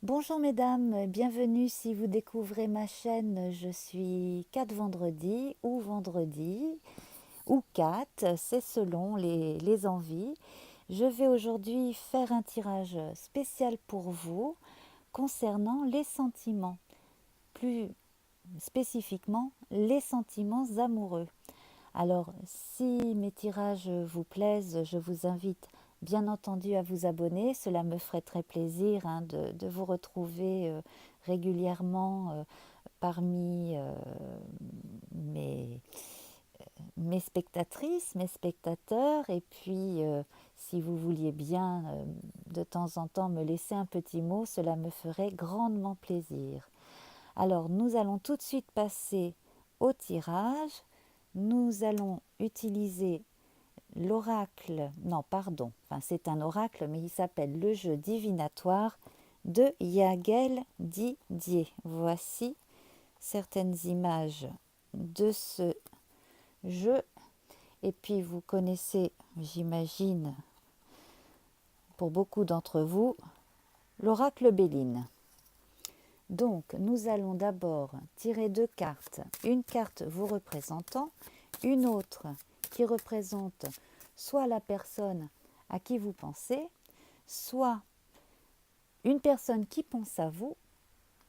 Bonjour mesdames, bienvenue si vous découvrez ma chaîne. Je suis Kat Vendredi ou Kat, c'est selon les envies. Je vais aujourd'hui faire un tirage spécial pour vous concernant les sentiments, plus spécifiquement les sentiments amoureux. Alors, si mes tirages vous plaisent, je vous invite bien entendu à vous abonner. Cela me ferait très plaisir de vous retrouver régulièrement parmi mes, mes spectatrices, mes spectateurs. Et puis, si vous vouliez bien de temps en temps me laisser un petit mot, cela me ferait grandement plaisir. Alors, nous allons tout de suite passer au tirage. Nous allons utiliser l'oracle, non pardon, enfin, c'est un oracle mais il s'appelle le jeu divinatoire de Yagel Didier. Voici certaines images de ce jeu et puis vous connaissez, j'imagine, pour beaucoup d'entre vous, l'oracle Béline. Donc nous allons d'abord tirer deux cartes, une carte vous représentant, une autre qui représente soit la personne à qui vous pensez, soit une personne qui pense à vous,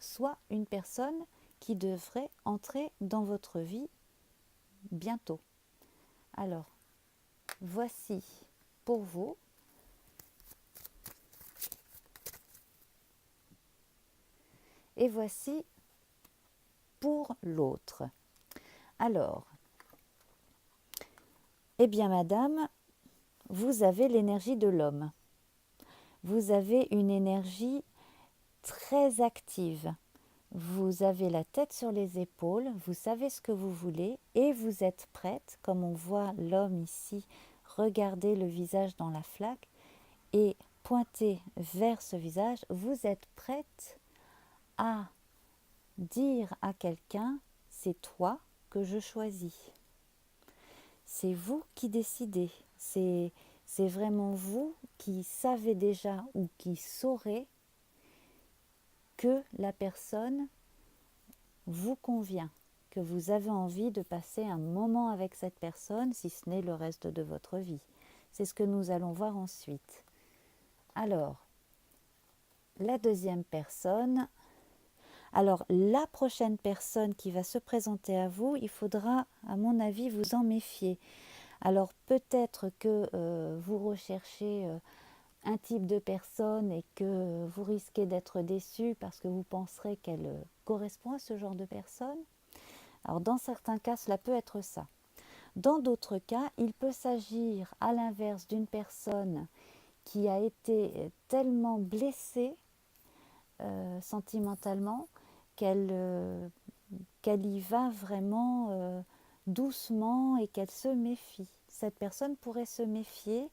soit une personne qui devrait entrer dans votre vie bientôt. Alors, voici pour vous et voici pour l'autre. Alors, eh bien madame, vous avez l'énergie de l'homme. Vous avez une énergie très active. Vous avez la tête sur les épaules, vous savez ce que vous voulez et vous êtes prête, comme on voit l'homme ici regarder le visage dans la flaque et pointer vers ce visage, vous êtes prête à dire à quelqu'un, c'est toi que je choisis. C'est vous qui décidez, c'est vraiment vous qui savez déjà ou qui saurez que la personne vous convient, que vous avez envie de passer un moment avec cette personne, si ce n'est le reste de votre vie. C'est ce que nous allons voir ensuite. Alors, la deuxième personne. Alors, la prochaine personne qui va se présenter à vous, il faudra, à mon avis, vous en méfier. Alors, peut-être que vous recherchez un type de personne et que vous risquez d'être déçu parce que vous penserez qu'elle correspond à ce genre de personne. Alors dans certains cas, cela peut être ça. Dans d'autres cas, il peut s'agir à l'inverse d'une personne qui a été tellement blessée sentimentalement qu'elle y va vraiment doucement et qu'elle se méfie. Cette personne pourrait se méfier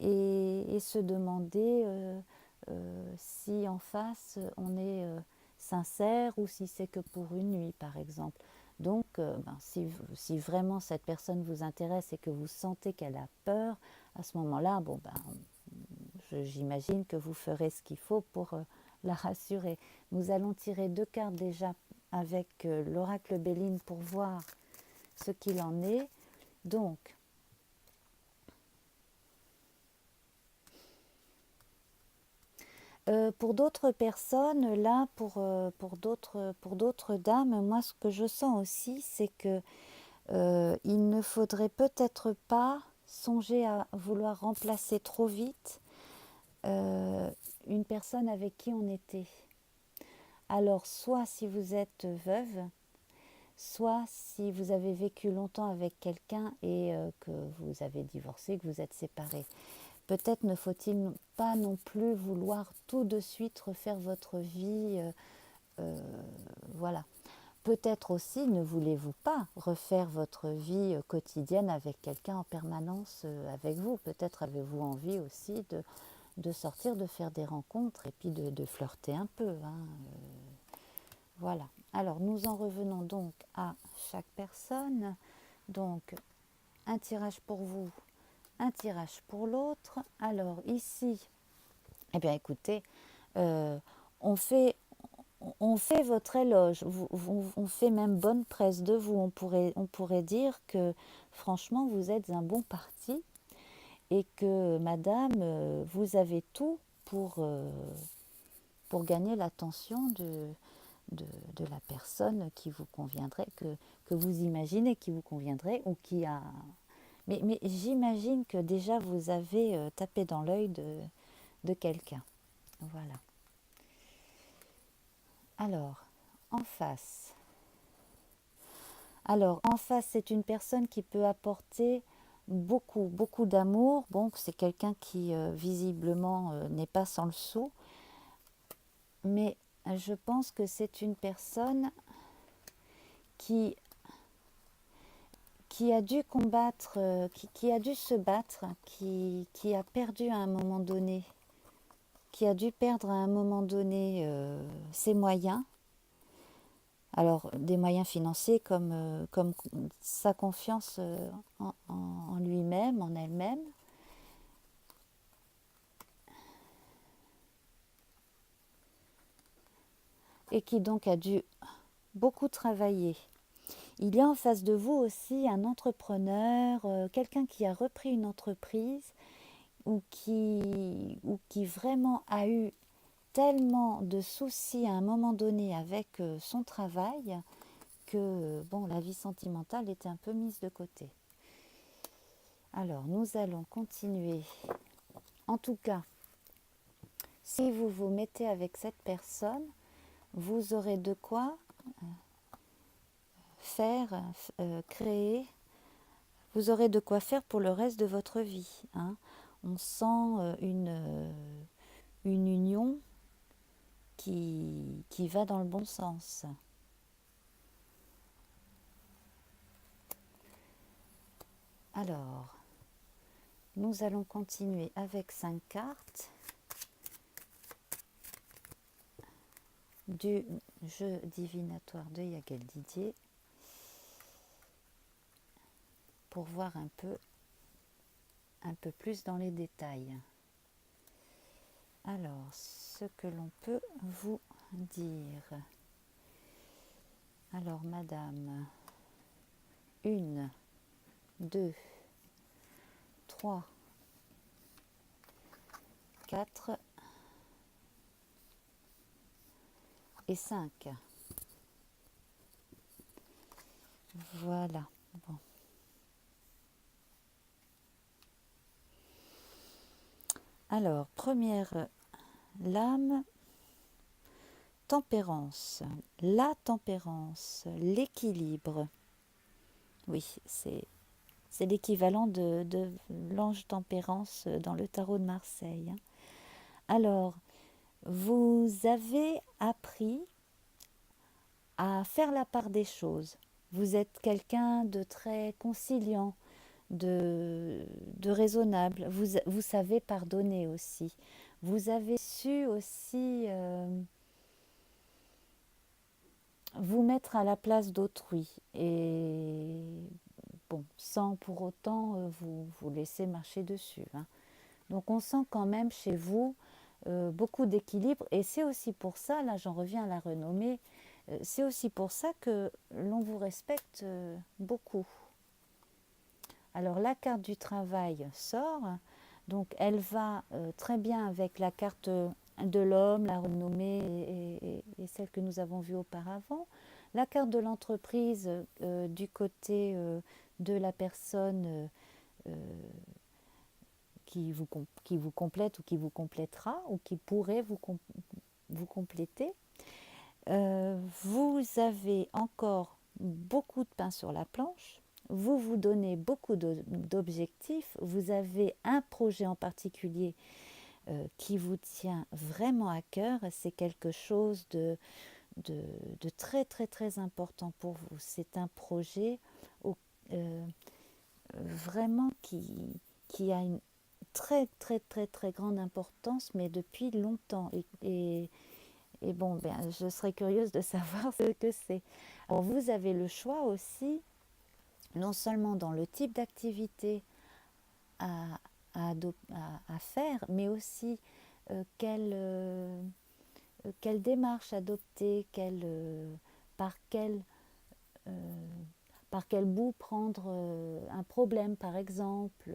et se demander si en face on est sincère ou si c'est que pour une nuit par exemple. Donc si vraiment cette personne vous intéresse et que vous sentez qu'elle a peur, à ce moment-là, j'imagine que vous ferez ce qu'il faut pour la rassurer. Nous allons tirer deux cartes déjà avec l'oracle Béline pour voir ce qu'il en est. Donc, pour d'autres personnes, là, pour d'autres dames, moi, ce que je sens aussi, c'est que il ne faudrait peut-être pas songer à vouloir remplacer trop vite euh, une personne avec qui on était. Alors, soit si vous êtes veuve, soit si vous avez vécu longtemps avec quelqu'un et que vous avez divorcé, que vous êtes séparés. Peut-être ne faut-il pas non plus vouloir tout de suite refaire votre vie. Voilà. Peut-être aussi ne voulez-vous pas refaire votre vie quotidienne avec quelqu'un en permanence avec vous. Peut-être avez-vous envie aussi de sortir, de faire des rencontres et puis de flirter un peu. Voilà. Alors nous en revenons donc à chaque personne. Donc un tirage pour vous, un tirage pour l'autre. Alors ici, eh bien écoutez, on fait, on fait votre éloge, on fait même bonne presse de vous. On pourrait dire que franchement, vous êtes un bon parti et que madame, vous avez tout pour gagner l'attention de la personne qui vous conviendrait, que vous imaginez qui vous conviendrait ou qui a... Mais j'imagine que déjà vous avez tapé dans l'œil de quelqu'un. Voilà. Alors, en face. Alors, en face, c'est une personne qui peut apporter beaucoup, beaucoup d'amour. Bon, c'est quelqu'un qui visiblement n'est pas sans le sou, mais je pense que c'est une personne qui, qui a dû combattre, qui a dû se battre, qui a perdu à un moment donné, qui a dû perdre à un moment donné ses moyens. Alors, des moyens financiers comme sa confiance en lui-même, en elle-même, et qui donc a dû beaucoup travailler. Il y a en face de vous aussi un entrepreneur, quelqu'un qui a repris une entreprise ou qui vraiment a eu tellement de soucis à un moment donné avec son travail que bon, la vie sentimentale était un peu mise de côté. Alors, nous allons continuer. En tout cas, si vous vous mettez avec cette personne, vous aurez de quoi faire, créer, vous aurez de quoi faire pour le reste de votre vie. Hein. On sent une union qui va dans le bon sens. Alors, nous allons continuer avec 5 cartes du jeu divinatoire de Yagel Didier pour voir un peu plus dans les détails. Alors, ce que l'on peut vous dire. Alors, madame, 1, 2, 3, 4 et 5. Voilà. Bon. Alors, première lame, tempérance. La tempérance, l'équilibre. Oui, c'est l'équivalent de l'ange tempérance dans le tarot de Marseille. Alors, vous avez appris à faire la part des choses. Vous êtes quelqu'un de très conciliant, de raisonnable. Vous savez pardonner aussi. Vous avez su aussi vous mettre à la place d'autrui et bon, sans pour autant vous laisser marcher dessus. Hein. Donc on sent quand même chez vous beaucoup d'équilibre et c'est aussi pour ça, là j'en reviens à la renommée, c'est aussi pour ça que l'on vous respecte beaucoup. Alors la carte du travail sort, donc elle va très bien avec la carte de l'homme, la renommée et celle que nous avons vue auparavant. La carte de l'entreprise du côté de la personne qui vous complète ou qui vous complétera ou qui pourrait vous compléter. Vous avez encore beaucoup de pain sur la planche. Vous vous donnez beaucoup d'objectifs. Vous avez un projet en particulier qui vous tient vraiment à cœur. C'est quelque chose de très très très important pour vous. C'est un projet euh, vraiment qui a une très très très très grande importance, mais depuis longtemps. Et bon, ben, je serais curieuse de savoir ce que c'est. Alors vous avez le choix aussi, non seulement dans le type d'activité à, à faire, mais aussi quel quelle démarche adopter, par quel euh, par quel bout prendre un problème, par exemple,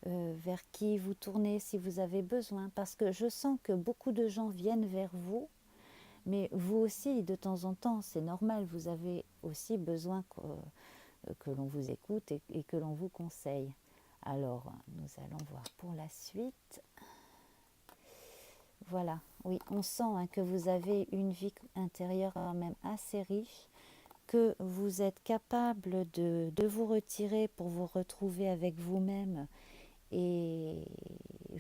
vers qui vous tournez si vous avez besoin. Parce que je sens que beaucoup de gens viennent vers vous, mais vous aussi, de temps en temps, c'est normal, vous avez aussi besoin que l'on vous écoute et que l'on vous conseille. Alors, nous allons voir pour la suite. Voilà, oui, on sent que vous avez une vie intérieure quand même assez riche, que vous êtes capable de vous retirer pour vous retrouver avec vous-même et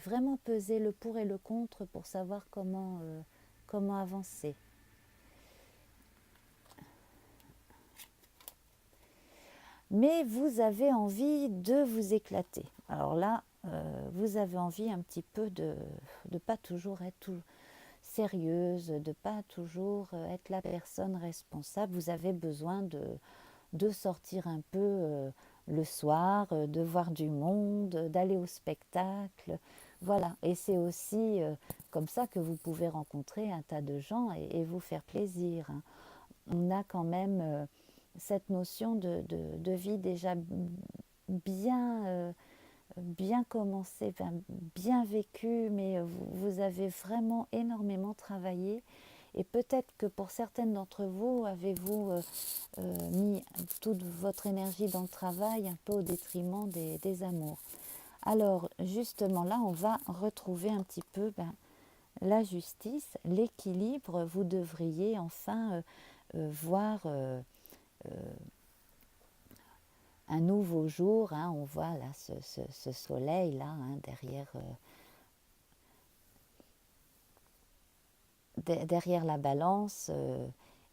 vraiment peser le pour et le contre pour savoir comment avancer. Mais vous avez envie de vous éclater. Alors là, vous avez envie un petit peu de ne pas toujours être sérieuse, de ne pas toujours être la personne responsable. Vous avez besoin de sortir un peu le soir, de voir du monde, d'aller au spectacle. Voilà, et c'est aussi comme ça que vous pouvez rencontrer un tas de gens et vous faire plaisir. Hein. On a quand même cette notion de vie déjà bien commencée, bien vécue, mais vous avez vraiment énormément travaillé. Et peut-être que pour certaines d'entre vous, avez-vous mis toute votre énergie dans le travail un peu au détriment des amours. Alors justement là, on va retrouver un petit peu la justice, l'équilibre. Vous devriez enfin voir un nouveau jour. Hein, on voit là ce soleil là derrière la balance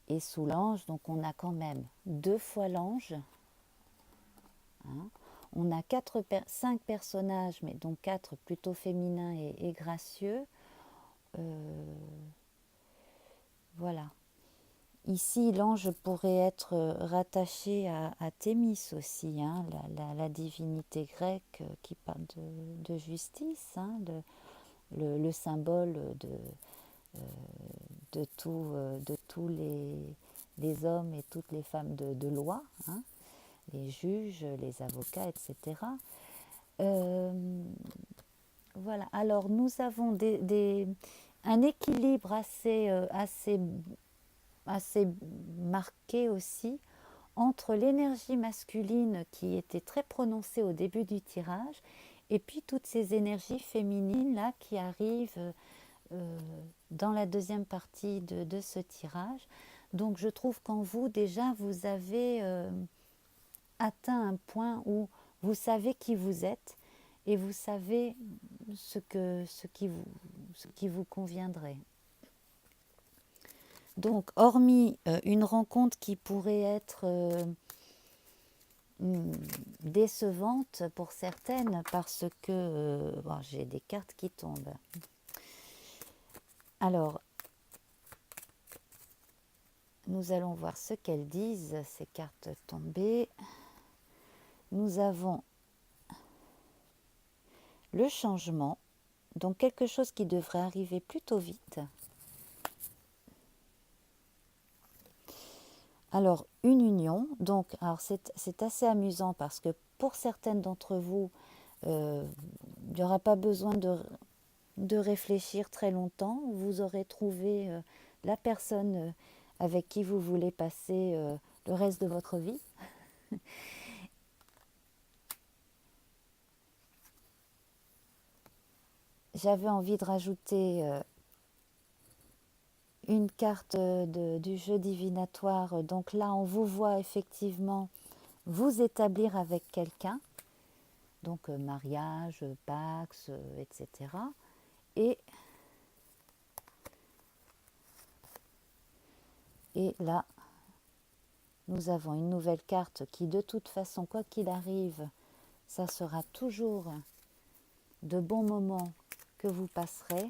et sous l'ange. Donc on a quand même 2 fois l'ange. Hein. On a 5 personnages, mais donc 4 plutôt féminins et gracieux. Voilà. Ici, l'ange pourrait être rattaché à Thémis aussi, hein, la divinité grecque qui parle de justice, hein, le symbole de tous les hommes et toutes les femmes de loi, hein, les juges, les avocats, etc. Voilà, alors nous avons un équilibre assez marqué aussi entre l'énergie masculine qui était très prononcée au début du tirage et puis toutes ces énergies féminines là qui arrivent dans la deuxième partie de ce tirage. Donc je trouve qu'en vous déjà vous avez atteint un point où vous savez qui vous êtes et vous savez ce qui vous conviendrait. Donc, hormis une rencontre qui pourrait être décevante pour certaines parce que bon, j'ai des cartes qui tombent. Alors, nous allons voir ce qu'elles disent, ces cartes tombées. Nous avons le changement, donc quelque chose qui devrait arriver plutôt vite. Alors, une union, donc alors c'est assez amusant parce que pour certaines d'entre vous, il n'y aura pas besoin de réfléchir très longtemps. Vous aurez trouvé la personne avec qui vous voulez passer le reste de votre vie. J'avais envie de rajouter une carte du jeu divinatoire. Donc là, on vous voit effectivement vous établir avec quelqu'un. Donc mariage, pax, etc. Et là, nous avons une nouvelle carte qui, de toute façon, quoi qu'il arrive, ça sera toujours de bons moments que vous passerez.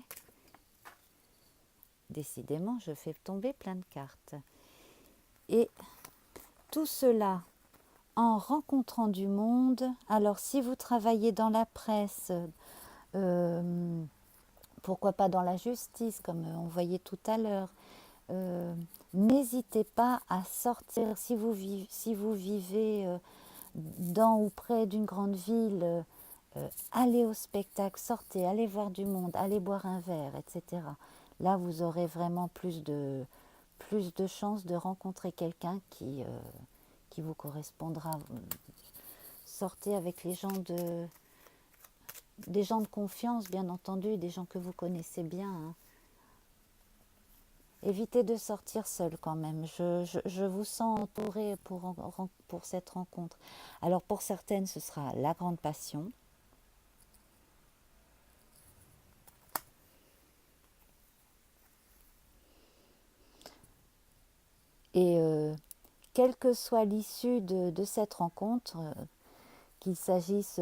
Décidément, je fais tomber plein de cartes. Et tout cela en rencontrant du monde. Alors, si vous travaillez dans la presse, Pourquoi pas dans la justice, comme on voyait tout à l'heure. Euh, N'hésitez pas à sortir si vous vivez dans ou près d'une grande ville, allez au spectacle, sortez, allez voir du monde, allez boire un verre, etc. Là, vous aurez vraiment plus de chances de rencontrer quelqu'un qui vous correspondra. Sortez avec des gens de confiance, bien entendu, des gens que vous connaissez bien, hein. Évitez de sortir seul quand même. Je vous sens entouré pour cette rencontre. Alors pour certaines, ce sera la grande passion. Et quelle que soit l'issue de cette rencontre, qu'il s'agisse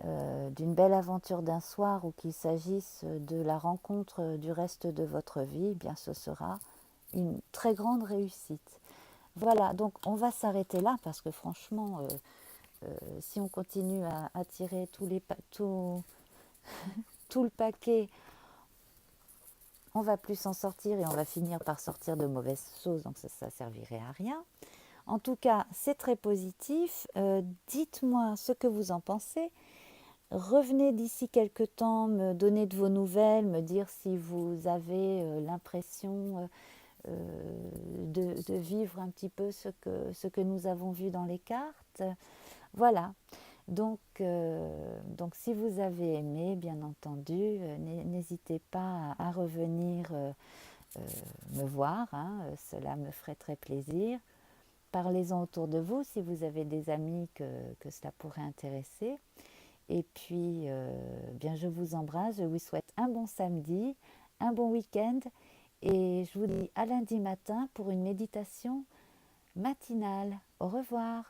d'une belle aventure d'un soir ou qu'il s'agisse de la rencontre du reste de votre vie, eh bien ce sera une très grande réussite. Voilà, donc on va s'arrêter là parce que franchement, si on continue à tirer tout le paquet, on va plus s'en sortir et on va finir par sortir de mauvaises choses, donc ça servirait à rien. En tout cas, c'est très positif. Dites-moi ce que vous en pensez. Revenez d'ici quelques temps, me donner de vos nouvelles, me dire si vous avez l'impression de vivre un petit peu ce que nous avons vu dans les cartes. Voilà. Donc si vous avez aimé, bien entendu, n'hésitez pas à revenir me voir, hein, cela me ferait très plaisir. Parlez-en autour de vous si vous avez des amis que cela pourrait intéresser. Et puis, bien, je vous embrasse, je vous souhaite un bon samedi, un bon week-end et je vous dis à lundi matin pour une méditation matinale. Au revoir.